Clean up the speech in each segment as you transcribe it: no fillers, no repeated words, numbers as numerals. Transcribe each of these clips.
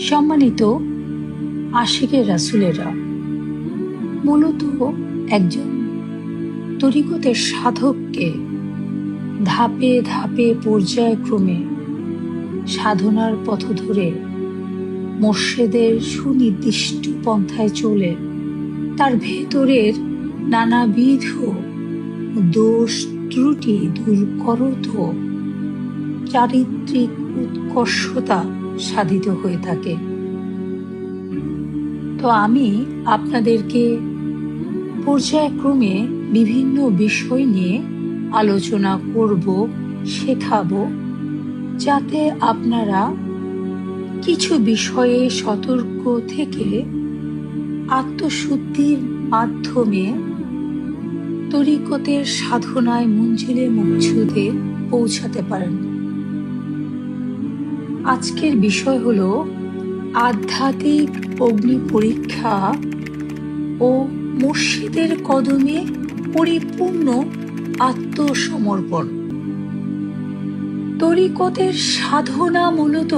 সম্মানিত আশিকে রাসূলেরা মূলত একজন তরিকতের সাধককে ধাপে ধাপে পর্যায়ক্রমে সাধনার পথ ধরে মোর্শেদের সুনির্দিষ্ট পন্থায় চলে তার ভেতরের নানাবিধ দোষ ত্রুটি দূর করত চারিত্রিক উৎকর্ষতা সাধিত হয়ে থাকে। তো আমি আপনাদেরকে পর্যায়ক্রমে বিভিন্ন বিষয় নিয়ে আলোচনা করব, শেখাবো, যাতে আপনারা কিছু বিষয়ে সতর্ক থেকে আত্মশুদ্ধির মাধ্যমে তরিকতের সাধনায় মঞ্জিলে মকসুদে পৌঁছাতে পারেন। আজকের বিষয় হলো আধ্যাত্মিক অগ্নি পরীক্ষা ও মুর্শিদের কদমে পরিপূর্ণ আত্মসমর্পণ। তরিকতের সাধনা মূলত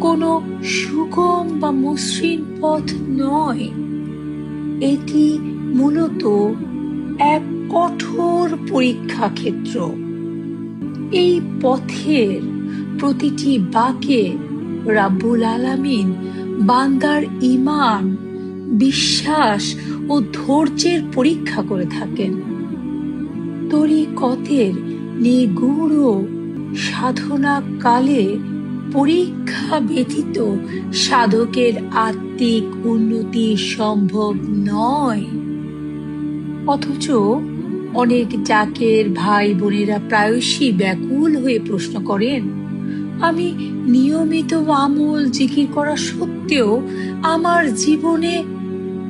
কোনো সুগম বা মসৃণ পথ নয়, এটি মূলত এক কঠোর পরীক্ষা ক্ষেত্র। এই পথের প্রতিটি বাঁকে রাব্বুল আলামিন বান্দার ঈমান, বিশ্বাস ও ধৈর্যের পরীক্ষা করে থাকেন। তরিকতের নিগূঢ় সাধনা কালে পরীক্ষা ব্যতীত সাধকের আত্মিক উন্নতি সম্ভব নয়। অথচ অনেক জাকের ভাই বোনেরা প্রায়শই ব্যাকুল হয়ে প্রশ্ন করেন, আমি নিয়মিত আমল জিকির করা সত্ত্বেও আমার জীবনে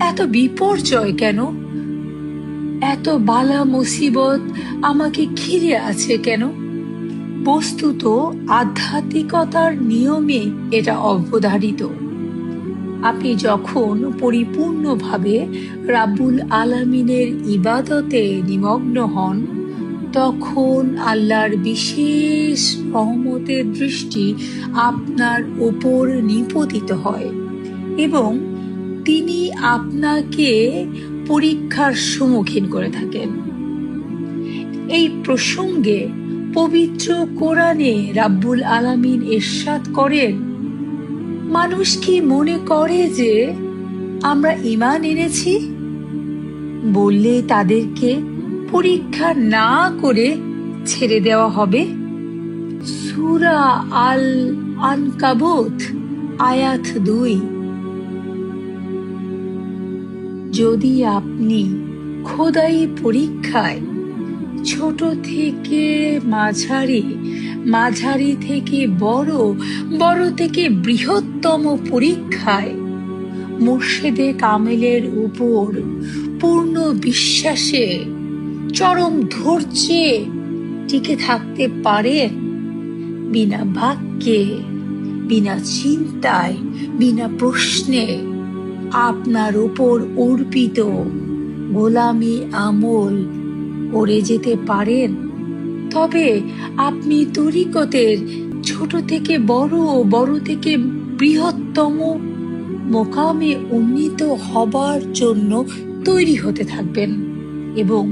এত বিপর্যয় কেন? এত বালা মুসিবত আমাকে ঘিরে আছে কেন? বস্তুত আধ্যাত্মিকতার নিয়মে এটা অবধারিত। আপনি যখন পরিপূর্ণভাবে রাব্বুল আলামিনের ইবাদতে নিমগ্ন হন, তখন আল্লাহর বিশেষ রহমতের দৃষ্টি আপনার ওপর নিপতিত হয় এবং তিনি আপনাকে পরীক্ষার সম্মুখীন করে থাকেন। এই প্রসঙ্গে পবিত্র কোরআনে রাব্বুল আলামিন ইরশাদ করেন, মানুষ কি মনে করে যে আমরা ঈমান এনেছি? বললে তাদেরকে পরীক্ষা না করে ছেড়ে দেওয়া হবে? সূরা আল আনকাবুত আয়াত 2। যদি আপনি খোদাই পরীক্ষায় ছোট থেকে মাঝারি, মাঝারি থেকে বড়, বড় থেকে বৃহত্তম পরীক্ষায় মুর্শিদে কামেলের উপর পূর্ণ বিশ্বাসে, চরম ধৈর্যে টিকে থাকতে পারেন, বিনা বাক্যে, বিনা চিন্তায়, বিনা প্রশ্নে আপনার উপর অর্পিত গোলামি আমল করে যেতে পারেন, তবে আপনি তরিকতের ছোট থেকে বড়, বড় থেকে বৃহত্তম মোকামে উন্নীত হবার জন্য তৈরি হতে থাকবেন এবং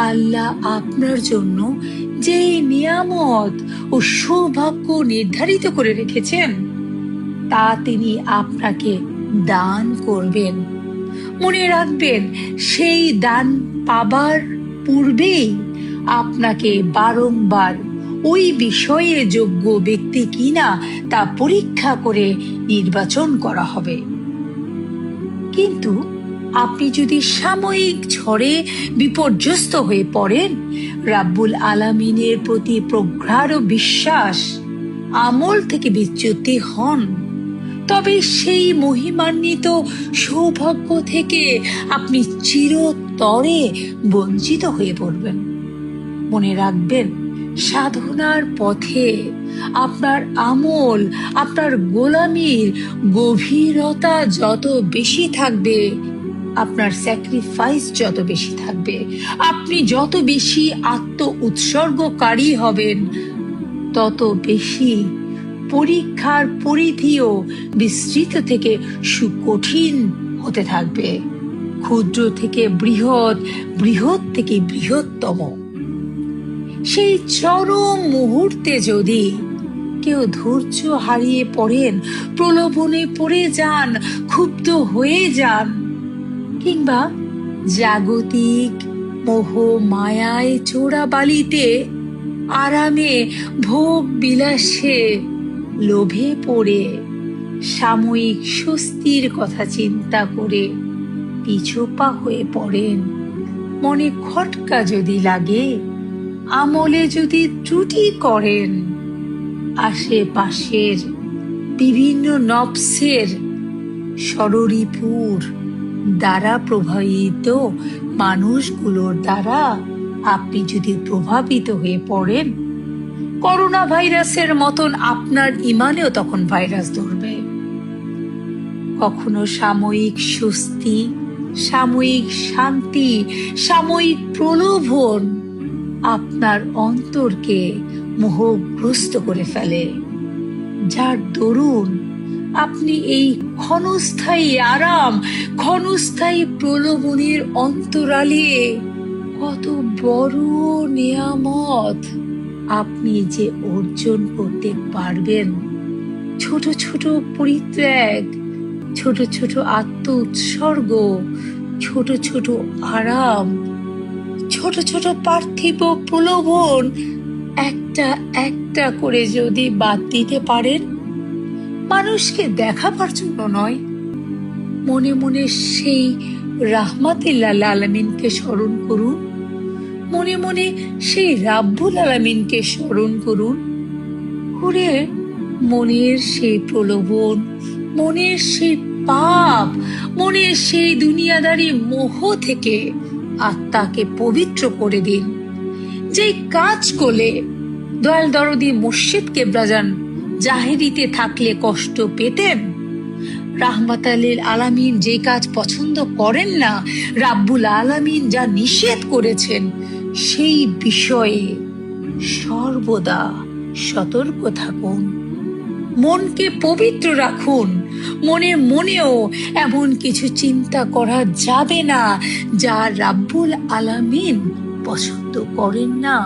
আল্লাহ আপনার জন্য যে নিয়ামত ও সৌভাগ্য নির্ধারিত করে রেখেছেন তা তিনি আপনাকে দান করবেন। মনে রাখবেন, সেই দান পাবার পূর্বেই আপনাকে বারংবার ওই বিষয়ে যোগ্য ব্যক্তি কিনা তা পরীক্ষা করে নির্বাচন করা হবে। কিন্তু আপনি যদি সাময়িক ঝড়ে বিপর্যস্ত হয়ে পড়েন, রাব্বুল আলামিনের প্রতি প্রগাঢ় বিশ্বাস আমল থেকে বিচ্যুতি হন, তবে সেই মহিমান্বিত সৌভাগ্য থেকে আপনি চিরতরে বঞ্চিত হয়ে পড়বেন। মনে রাখবেন, সাধনার পথে আপনার আমল, আপনার গোলামির গভীরতা যত বেশি থাকবে, আপনার স্যাক্রিফাইস যত বেশি থাকবে, আপনি যত বেশি আত্ম উৎসর্গকারী হবেন, তত বেশি পরীক্ষার পরিধিও বিস্তৃত থেকে সুকঠিন হতে থাকবে, ক্ষুদ্র থেকে বৃহৎ, বৃহৎ থেকে বৃহত্তম। সেই চরম মুহূর্তে যদি কেউ ধৈর্য হারিয়ে পড়েন, প্রলোভনে পড়ে যান, ক্ষুব্ধ হয়ে যান, কিংবা জাগতিক মোহ মায়ায় চোরাবালিতে আরামে ভোগ বিলাসে লোভে পড়ে সাময়িক স্বস্তির কথা চিন্তা করে পিছপা হয়ে পড়েন, মনে খটকা যদি লাগে, আমলে যদি ত্রুটি করেন, আশেপাশের বিভিন্ন নফসের ষড়রিপুর দ্বারা প্রভাবিত মানুষগুলোর দ্বারা আপনি যদি প্রভাবিত হয়ে পড়েন, করোনা ভাইরাসের মতন আপনার ইমানেও তখন ভাইরাস ধরবে। কখনো সাময়িক স্বস্তি, সাময়িক শান্তি, সাময়িক প্রলোভন আপনার অন্তরকে মোহগ্রস্ত করে ফেলে, যার দরুন আপনি এই ক্ষণস্থায়ী আরাম, ক্ষণস্থায়ী প্রলোভনের অন্তরালে কত বড় নিয়ামত আপনি যে অর্জন করতে পারবেন। ছোট ছোট পরিত্যাগ, ছোট ছোট আত্ম উৎসর্গ, ছোট ছোট আরাম, ছোট ছোট পার্থিব প্রলোভন একটা একটা করে যদি বাদ দিতে পারেন, মানুষকে দেখাবার জন্য নয়, মনে মনে সেই রাহমাতুল্লিল আলামিনকে স্মরণ করুন, মনে মনে সেই রাব্বুল আলামিনকে স্মরণ করুন, করে মনের সেই প্রলোভন, মনের সেই পাপ, মনের সেই দুনিয়াদারি মোহ থেকে আত্মাকে পবিত্র করে দিন। যে কাজ করলে দয়াল দরদি মুর্শিদ কেবলাজান জাহেরিতে থাকলে কষ্ট পেতেন, রাহমাতুল্লিল আলামিন যে কাজ পছন্দ করেন না, রাব্বুল আলামিন যা নিষেধ করেছেন, সেই বিষয়ে সর্বদা সতর্ক থাকুন। মনকে পবিত্র রাখুন, মনেও এমন কিছু চিন্তা করা যাবে না যা রাব্বুল আলামিন পছন্দ করেন না।